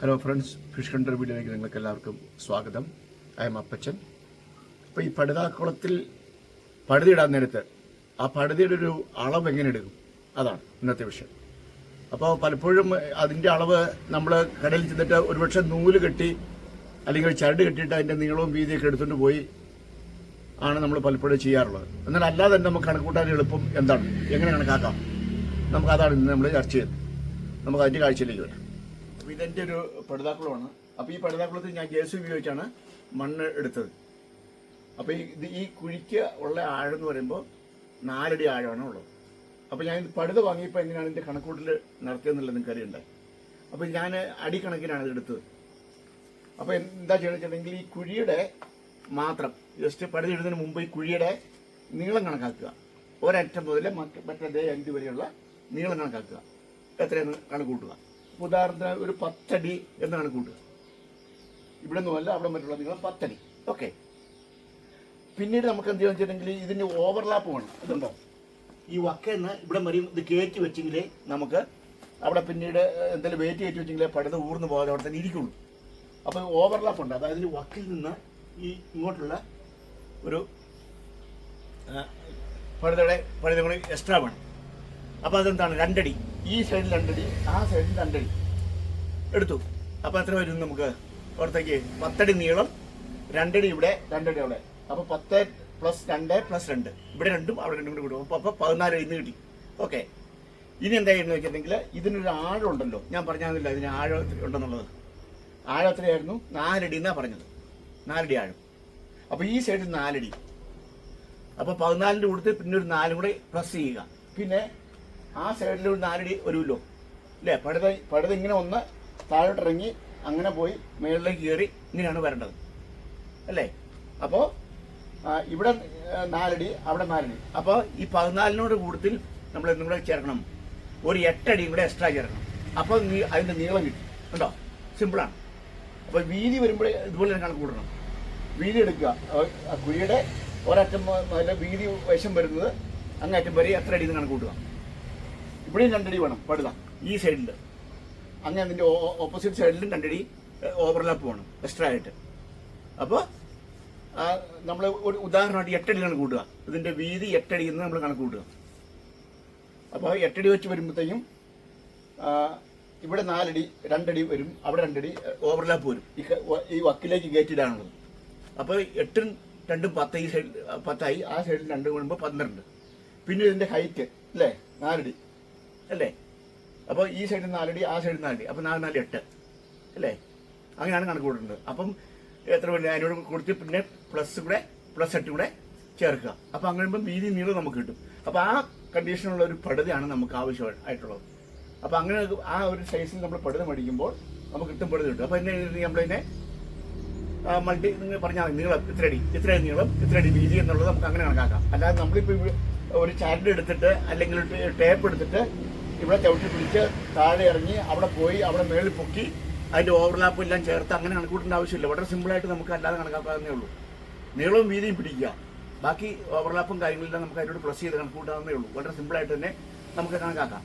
Hello friends, fish contour വീഡിയോയിലേക്ക് നിങ്ങൾക്ക് എല്ലാവർക്കും സ്വാഗതം. ഐ എം അപ്പച്ചൻ. അപ്പോൾ ഈ പടുതാക്കുളത്തിൽ പടുതിയിടാൻ നേരത്ത് ആ പടുതിയുടെ ഒരു അളവ് എങ്ങനെ എടുക്കും, അതാണ് ഇന്നത്തെ വിഷയം. അപ്പോൾ പലപ്പോഴും അതിൻ്റെ അളവ് നമ്മൾ കടയിൽ ചെന്നിട്ട് ഒരുപക്ഷെ നൂല് കെട്ടി അല്ലെങ്കിൽ ചരട് കെട്ടിയിട്ട് അതിൻ്റെ നീളവും വീതിയൊക്കെ എടുത്തുകൊണ്ട് പോയി ആണ് നമ്മൾ പലപ്പോഴും ചെയ്യാറുള്ളത്. എന്നാൽ അല്ലാതെ തന്നെ നമുക്ക് കണക്കൂട്ടാൻ എളുപ്പം എന്താണ്, എങ്ങനെ കണക്കാക്കാം, നമുക്കതാണ് ഇന്ന് നമ്മൾ ചർച്ച ചെയ്യുന്നത്. നമുക്ക് അതിൻ്റെ കാഴ്ചയിലേക്ക് വരാം. അപ്പോൾ ഇതെൻ്റെ ഒരു പടുതാക്കുളമാണ്. അപ്പോൾ ഈ പടുതാക്കുളത്തിൽ ഞാൻ ജെ.സി.ബി ഉപയോഗിച്ചാണ് മണ്ണ് എടുത്തത്. അപ്പോൾ ഈ കുഴിക്ക് ഉള്ള ആഴം എന്ന് പറയുമ്പോൾ 4 അടി ആഴമാണ് ഉള്ളത്. അപ്പോൾ ഞാൻ ഇത് പടുത വാങ്ങിയപ്പോൾ എങ്ങനെയാണ് ഇതിൻ്റെ കണക്കൂട്ടിൽ നടത്തിയെന്നുള്ളത് നിങ്ങൾക്ക് അറിയണ്ടായി. അപ്പോൾ ഞാൻ അടി കണക്കിനാണ് ഇത് എടുത്തത്. അപ്പോൾ എന്താ ചെയ്യണമെന്ന് വെച്ചിട്ടുണ്ടെങ്കിൽ ഈ കുഴിയുടെ മാത്രം ജസ്റ്റ് പടുത ഇടുന്നതിന് മുമ്പ് ഈ കുഴിയുടെ നീളം കണക്കാക്കുക. ഒരറ്റം മുതൽ മറ്റേ അഞ്ച് വരെയുള്ള നീളം കണക്കാക്കുക. എത്രയെന്ന് കണക്കൂട്ടുക. ഉദാഹരണത്തിന് ഒരു 10 അടി എന്ന് കണക്കൂട്ടുക. ഇവിടെ നിന്നുമല്ല അവിടെ മറ്റുള്ള നീളം 10 അടി. ഓക്കെ. പിന്നീട് നമുക്ക് എന്ത് ചെയ്യുക വെച്ചിട്ടുണ്ടെങ്കിൽ ഇതിൻ്റെ ഓവർലാപ്പ് വേണം. ഇതുണ്ടോ, ഈ വക്കന്ന് ഇവിടെ വരെയും ഇത് കയറ്റി വെച്ചെങ്കിലേ നമുക്ക് അവിടെ പിന്നീട് എന്തെങ്കിലും വെയിറ്റ് കയറ്റി വെച്ചെങ്കിലേ പടുത ഊർന്ന് പോകാതെ അവിടെ തന്നെ ഇരിക്കുള്ളൂ. അപ്പോൾ ഓവർലാപ്പ് ഉണ്ട്. അതായത് ഈ വക്കിൽ നിന്ന് ഈ ഇങ്ങോട്ടുള്ള ഒരു പടുത കൂടി എക്സ്ട്രാ വേണം. അപ്പോൾ അതെന്താണ്, 2 അടി. ഈ സൈഡിൽ 2 അടി, ആ സൈഡിൽ 2 അടി എടുത്തു. അപ്പോൾ എത്ര വരും നമുക്ക് പുറത്തേക്ക്? 10 അടി നീളം, 2 അടി ഇവിടെ, 2 അടി അവിടെ. അപ്പോൾ 10 + 2 + 2 ഇവിടെ 2ഉം അവിടെ 2ഉം കൂടി കൂടും. അപ്പോൾ 14 അടി കിട്ടി. ഓക്കെ. ഇനി എന്തായിരുന്നു വെച്ചിട്ടുണ്ടെങ്കിൽ ഇതിനൊരു ആഴം ഉണ്ടല്ലോ, ഞാൻ പറഞ്ഞില്ല ഇതിന് ആഴം ഉണ്ടെന്നുള്ളത്. ആഴം എത്രയായിരുന്നു? 4 അടി എന്നാണ് പറഞ്ഞത്. 4 അടി ആഴം. അപ്പോൾ ഈ സൈഡിൽ 4 അടി. അപ്പോൾ 14ൻ്റെ കൂടുതൽ പിന്നെ ഒരു 4 കൂടെ പ്ലസ് ചെയ്യുക. പിന്നെ ആ സൈഡിൽ ഒരു 4 അടി വരുമല്ലോ അല്ലേ. പടുത ഇങ്ങനെ ഒന്ന് താഴോട്ടിറങ്ങി അങ്ങനെ പോയി മുകളിലേക്ക് കയറി ഇങ്ങനെയാണ് വരേണ്ടത് അല്ലേ. അപ്പോൾ ഇവിടെ 4 അടി, അവിടെ 4 അടി. അപ്പോൾ ഈ 14നോട് കൂടുതൽ നമ്മൾ എന്തും കൂടെ ചേർക്കണം, ഒരു 8 അടിയും കൂടെ എക്സ്ട്രാ ചേർക്കണം. അപ്പോൾ അതിൻ്റെ നീളം കിട്ടും. കണ്ടോ, സിമ്പിളാണ്. അപ്പോൾ വീതി വരുമ്പോൾ ഇതുപോലെ തന്നെ കണക്ക് കൂട്ടണം. വീതി എടുക്കുക. കുഴിയുടെ ഒരറ്റം നല്ല വീതി വശം വരുന്നത് അങ്ങേറ്റം വരെ എത്ര അടി എന്ന് കണക്ക് കൂട്ടുക. ഇവിടെയും 2 അടി വേണം പടുത ഈ സൈഡിൽ. അങ്ങനെ അതിൻ്റെ ഓപ്പോസിറ്റ് സൈഡിലും 2 അടി ഓവർലാപ്പ് വേണം എക്സ്ട്രാ ആയിട്ട്. അപ്പോൾ നമ്മൾ ഒരു ഉദാഹരണമായിട്ട് 8 അടി കണക്ക് കൂട്ടുക. ഇതിൻ്റെ വീതി 8 അടി എന്ന് നമ്മൾ കണക്ക് കൂട്ടുക. അപ്പോൾ 8 അടി വെച്ച് വരുമ്പോഴത്തേക്കും ഇവിടെ 4 അടി, 2 അടി വരും, അവിടെ 2 അടി ഓവർലാപ്പ് വരും ഈ വക്കിലേക്ക് കയറ്റിയിടാനുള്ളത്. അപ്പോൾ 8ഉം 2ഉം 10, ഈ സൈഡിൽ 10ആയി. ആ സൈഡിൽ 2 കൂടുമ്പോൾ 12. പിന്നെ ഇതിൻ്റെ ഹൈറ്റ് അല്ലേ 4 അടി അല്ലേ. അപ്പോൾ ഈ സൈഡിൽ 4 അടി, ആ സൈഡിൽ 4 അടി. അപ്പോൾ 4 4 8 അല്ലേ. അങ്ങനെയാണ് കണക്ക് കൂട്ടുന്നത്. അപ്പം എത്ര വേണ്ടി അതിനോട് കൊടുത്ത് പിന്നെ +8 കൂടെ ചേർക്കുക. അപ്പോൾ അങ്ങനെ വരുമ്പം വീതി നീളം നമുക്ക് കിട്ടും. അപ്പോൾ ആ കണ്ടീഷനുള്ള ഒരു പടുതയാണ് നമുക്ക് ആവശ്യമായിട്ടുള്ളത്. അപ്പോൾ അങ്ങനെ ആ ഒരു സൈസിൽ നമ്മൾ പടുത മേടിക്കുമ്പോൾ നമുക്ക് കിട്ടും പടുത കിട്ടും. അപ്പോൾ നമ്മളതിനെ മൾട്ടി നിങ്ങൾ പറഞ്ഞാൽ നീളം ഇത്ര അടി നീളം, ഇത്ര അടി വീതി എന്നുള്ളത് നമുക്ക് അങ്ങനെ കണക്കാക്കാം. അല്ലാതെ നമ്മളിപ്പോൾ ഒരു ചാരട് എടുത്തിട്ട് അല്ലെങ്കിൽ ടേപ്പ് എടുത്തിട്ട് ഇവിടെ ചവിട്ടി പിടിച്ച് താഴെ ഇറങ്ങി അവിടെ പോയി അവിടെ മേളിൽ പൊക്കി അതിൻ്റെ ഓവർലാപ്പും എല്ലാം ചേർത്ത് അങ്ങനെ കണക്കൂട്ടേണ്ട ആവശ്യമില്ല. വളരെ സിമ്പിളായിട്ട് നമുക്ക് അല്ലാതെ കണക്കാക്കാവുന്നേ ഉള്ളൂ. നീളവും വീതിയും പിടിക്കുക, ബാക്കി ഓവർലാപ്പും കാര്യങ്ങളെല്ലാം നമുക്ക് അതിനോട് പ്ലസ് ചെയ്ത് കണക്കൂട്ടാവുന്നേ ഉള്ളൂ. വളരെ സിമ്പിളായിട്ട് തന്നെ നമുക്ക് കണക്കാക്കാം.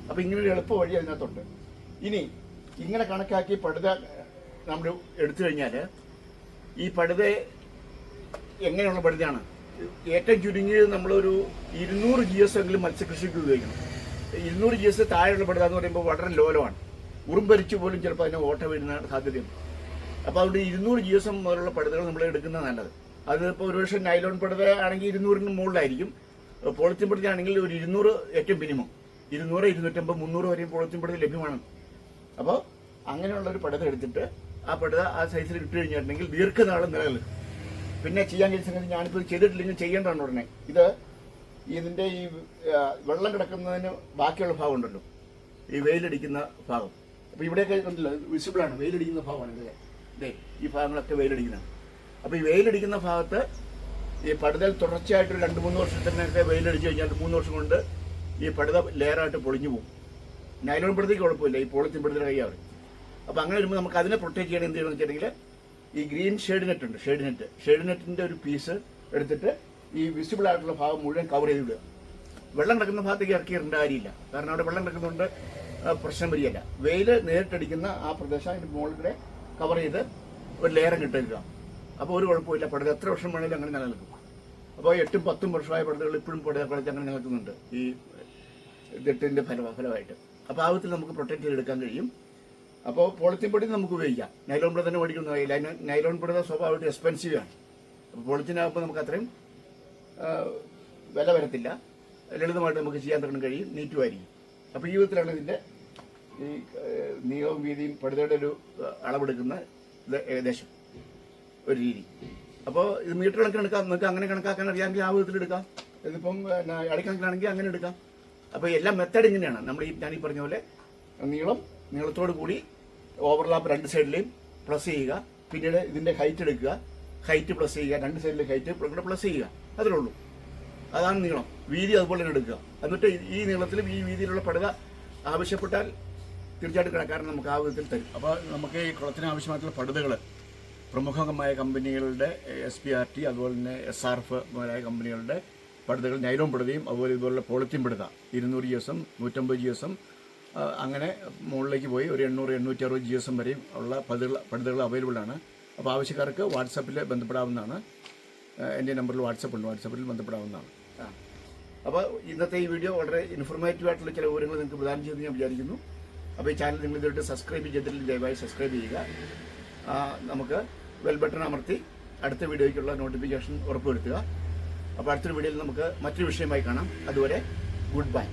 അപ്പോൾ ഇങ്ങനൊരു എളുപ്പ വഴി അതിനകത്തുണ്ട്. ഇനി ഇങ്ങനെ കണക്കാക്കി പടുത നമ്മൾ എടുത്തു കഴിഞ്ഞാൽ ഈ പടുത എങ്ങനെയുള്ള പടുതയാണ്? ഏറ്റവും ചുരുങ്ങിയത് നമ്മളൊരു 200 GS എങ്കിലും മത്സ്യകൃഷിക്ക് ഉപയോഗിക്കണം. 200 GS താഴെയുള്ള പടുത എന്ന് പറയുമ്പോൾ വളരെ ലോലമാണ്. ഉറുമ്പരിച്ചു പോലും ചിലപ്പോൾ അതിനെ ഓട്ട വീഴുന്ന സാധ്യതയുണ്ട്. അപ്പോൾ അതുകൊണ്ട് 200 GS മുതലുള്ള പടുതകൾ നമ്മൾ എടുക്കുന്നത് നല്ലത്. അതിപ്പോൾ ഒരുപക്ഷെ നൈലോൺ പടുത ആണെങ്കിൽ 200ന് മുകളിലായിരിക്കും. പോളിത്തീൻ പടുതയാണെങ്കിൽ ഒരു 200 ഏറ്റവും മിനിമം. 200, 250, 300 വരെയും പോളിത്തീൻ പടുത ലഭ്യമാണ്. അപ്പോൾ അങ്ങനെയുള്ളൊരു പടുത എടുത്തിട്ട് ആ പടുത ആ സൈസിൽ ഇട്ട് കഴിഞ്ഞിട്ടുണ്ടെങ്കിൽ ദീർഘനാളം നിലനിൽക്കും. പിന്നെ ചെയ്യാൻ കഴിയുന്ന സംഗതി, ഞാനിപ്പോൾ ചെയ്തിട്ടില്ലെങ്കിൽ ചെയ്യേണ്ടതാണ് ഉടനെ. ഇതിൻ്റെ ഈ വെള്ളം കിടക്കുന്നതിന് ബാക്കിയുള്ള ഭാഗം ഉണ്ടല്ലോ, ഈ വെയിലടിക്കുന്ന ഭാഗം. അപ്പോൾ ഇവിടെയൊക്കെ കണ്ടില്ല, വിസിബിളാണ് വെയിലടിക്കുന്ന ഭാഗമാണ്. ഇതേ ഈ ഭാഗങ്ങളൊക്കെ വെയിലടിക്കുന്നതാണ്. അപ്പോൾ ഈ വെയിലടിക്കുന്ന ഭാഗത്ത് ഈ പടുതൽ തുടർച്ചയായിട്ട് 2-3 വർഷത്തിനൊക്കെ വെയിലടിച്ച് കഴിഞ്ഞാൽ 3 വർഷം കൊണ്ട് ഈ പടുത ലെയറായിട്ട് പൊളിഞ്ഞു പോകും. നൈലോൺ പടുതയ്ക്ക് കുഴപ്പമില്ല, ഈ പോളിത്തീൻ പടുതയുടെ കൈയാണ്. അപ്പോൾ അങ്ങനെ വരുമ്പോൾ നമുക്ക് അതിനെ പ്രൊട്ടക്ട് ചെയ്യണം. എന്ത് ചെയ്യണമെന്ന് വെച്ചിട്ടുണ്ടെങ്കിൽ ഈ ഗ്രീൻ ഷെയ്ഡ് നെറ്റ് ഉണ്ട്, ഷെയ്ഡ് നെറ്റിൻ്റെ ഒരു പീസ് എടുത്തിട്ട് ഈ വിസിബിൾ ആയിട്ടുള്ള ഭാഗം മുഴുവൻ കവർ ചെയ്ത് വിടുക. വെള്ളം കിടക്കുന്ന ഭാഗത്തേക്ക് ഇറക്കി ഇടേണ്ട കാര്യമില്ല. കാരണം അവിടെ വെള്ളം കിടക്കുന്നതുകൊണ്ട് പ്രശ്നം വരികയല്ല. വെയിൽ നേരിട്ടടിക്കുന്ന ആ പ്രദേശം അതിൻ്റെ മുകളിലൂടെ കവർ ചെയ്ത് ഒരു ലെയറും കിട്ടുക. അപ്പോൾ ഒരു കുഴപ്പമില്ല. പടുത എത്ര വർഷം വേണമെങ്കിലും അങ്ങനെ നിലനിൽക്കും. അപ്പോൾ 8ഉം 10ഉം വർഷമായ പടുതകൾ ഇപ്പോഴും പടുത കളിച്ച് അങ്ങനെ നിലനിൽക്കുന്നുണ്ട് ഈ ഇതിട്ടിൻ്റെ ഫലമായിട്ട്. അപ്പോൾ ആ വിധത്തിൽ നമുക്ക് പ്രൊട്ടക്ട് ചെയ്തെടുക്കാൻ കഴിയും. അപ്പോൾ പോളിത്തീൻ പടുത നമുക്ക് ഉപയോഗിക്കാം. നൈലോൺ പടുത തന്നെ മേടിക്കുന്ന കഴിയില്ല. നൈലോൺ പടുത സ്വാഭാവികമായിട്ട് എക്സ്പെൻസീവ് ആണ്. അപ്പോൾ പോളിത്തീനാകുമ്പോൾ നമുക്ക് അത്രയും വില വരത്തില്ല. ലളിതമായിട്ട് നമുക്ക് ചെയ്യാൻ തുടങ്ങാൻ കഴിയും. നീറ്റുമായിരിക്കും. അപ്പോൾ ഈ വിധത്തിലാണ് ഇതിൻ്റെ ഈ നീളവും വീതിയും പടുതയുടെ ഒരു അളവെടുക്കുന്ന ഇത് ഏകദേശം ഒരു രീതി. അപ്പോൾ ഇത് മീറ്റർ കണക്കിന് എടുക്കാം. നിങ്ങൾക്ക് അങ്ങനെ കണക്കാക്കാൻ അറിയാമെങ്കിൽ ആ വിധത്തിൽ എടുക്കാം. ഇതിപ്പം അടിക്കണക്കിനാണെങ്കിൽ അങ്ങനെ എടുക്കാം. അപ്പോൾ എല്ലാം മെത്തേഡ് ഇങ്ങനെയാണ്. നമ്മൾ ഞാനീ പറഞ്ഞ പോലെ നീളത്തോട് കൂടി ഓവർലാപ്പ് 2 സൈഡിലെയും പ്ലസ് ചെയ്യുക. പിന്നീട് ഇതിൻ്റെ ഹൈറ്റ് എടുക്കുക, ഹൈറ്റ് പ്ലസ് ചെയ്യുക, 2 സൈഡിലെ ഹൈറ്റ് കൂടെ പ്ലസ് ചെയ്യുക. അതിലേ ഉള്ളൂ. അതാണ് നീളം. വീതി അതുപോലെ തന്നെ എടുക്കുക. എന്നിട്ട് ഈ നീളത്തിലും ഈ വീതിയിലുള്ള പടുത ആവശ്യപ്പെട്ടാൽ തീർച്ചയായിട്ടും കടക്കാരൻ നമുക്ക് ആ വിധത്തിൽ തരും. അപ്പോൾ നമുക്ക് ഈ കുളത്തിന് ആവശ്യമായിട്ടുള്ള പടുതകൾ പ്രമുഖമായ കമ്പനികളുടെ SPRT അതുപോലെ തന്നെ SRF മുതലായ കമ്പനികളുടെ പടുതകൾ, നൈലോൺ പടുതയും അതുപോലെ ഇതുപോലുള്ള പോളിത്തീൻ പടുത 200 GSM 150 GSM അങ്ങനെ മുകളിലേക്ക് പോയി ഒരു 800-860 GSM വരെയും ഉള്ള പടുതകൾ അവൈലബിൾ ആണ്. അപ്പോൾ ആവശ്യക്കാർക്ക് വാട്സാപ്പിൽ ബന്ധപ്പെടാവുന്നതാണ്. എൻ്റെ നമ്പറിൽ വാട്സാപ്പിൽ ബന്ധപ്പെടാവുന്നതാണ്. അപ്പോൾ ഇന്നത്തെ ഈ വീഡിയോ വളരെ ഇൻഫോർമേറ്റീവ് ആയിട്ടുള്ള ചില വിവരങ്ങൾ നിങ്ങൾക്ക് പ്രദാനം ചെയ്തെന്ന് ഞാൻ വിചാരിക്കുന്നു. അപ്പോൾ ഈ ചാനൽ നിങ്ങൾ ഇതുവരെ സബ്സ്ക്രൈബ് ചെയ്തിട്ടില്ലെങ്കിൽ ദയവായി സബ്സ്ക്രൈബ് ചെയ്യുക. നമുക്ക് ബെൽ ബട്ടൺ അമർത്തി അടുത്ത വീഡിയോയ്ക്കുള്ള നോട്ടിഫിക്കേഷൻ ഉറപ്പുവരുത്തുക. അപ്പോൾ അടുത്തൊരു വീഡിയോയിൽ നമുക്ക് മറ്റൊരു വിഷയമായി കാണാം. അതുവരെ ഗുഡ് ബൈ.